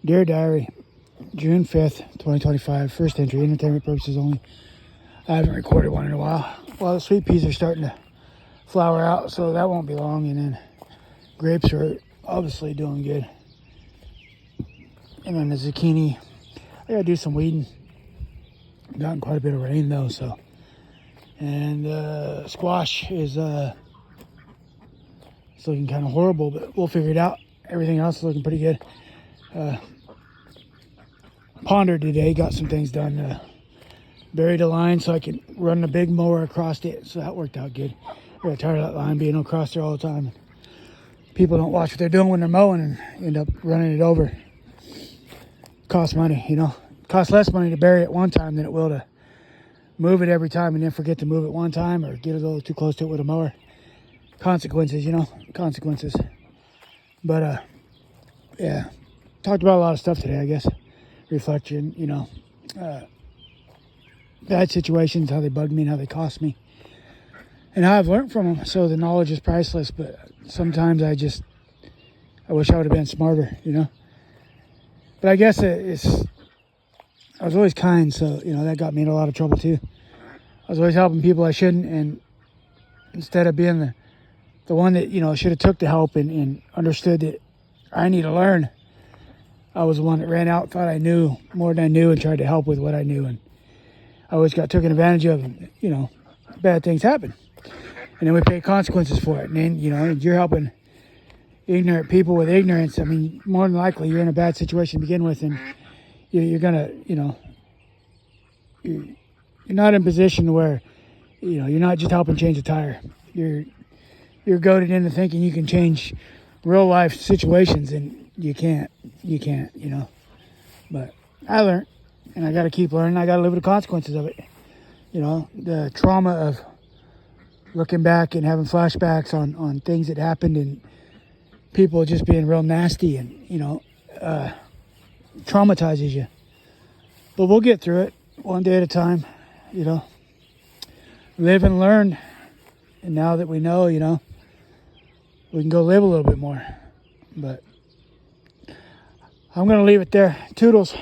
Dear Diary, June 5th, 2025. First entry, entertainment purposes only. I haven't recorded one in a while. Well, the sweet peas are starting to flower out, so that won't be long. And then grapes are obviously doing good. And then the zucchini, I gotta do some weeding. Gotten quite a bit of rain though, so. And squash is it's looking kind of horrible, but we'll figure it out. Everything else is looking pretty good. Pondered today, got some things done. Buried a line so I can run the big mower across it, so that worked out good. I got tired of that line being across there all the time. People don't watch what they're doing when they're mowing and end up running it over. Costs money, you know. Costs less money to bury it one time than it will to move it every time and then forget to move it one time or get a little too close to it with a mower. Consequences, you know, consequences. But yeah, talked about a lot of stuff today, I guess. Reflection, you know, bad situations, how they bugged me and how they cost me, and how I've learned from them. So the knowledge is priceless, but sometimes I wish I would have been smarter, you know. But I guess I was always kind, so, you know, that got me in a lot of trouble too. I was always helping people I shouldn't, and instead of being the one that, you know, should have took the help and understood that I need to learn, I was the one that ran out, thought I knew more than I knew, and tried to help with what I knew. And I always got taken advantage of, and, you know, bad things happen. And then we pay consequences for it. And then, you know, you're helping ignorant people with ignorance. I mean, more than likely, you're in a bad situation to begin with, and you're going to, you know, you're not in a position where, you know, you're not just helping change a tire. You're goaded into thinking you can change real life situations, and you can't, you know. But I learned, and I got to keep learning. I got to live with the consequences of it. You know, the trauma of looking back and having flashbacks on things that happened and people just being real nasty and, you know, traumatizes you. But we'll get through it one day at a time, you know. Live and learn. And now that we know, you know, we can go live a little bit more. But I'm going to leave it there. Toodles.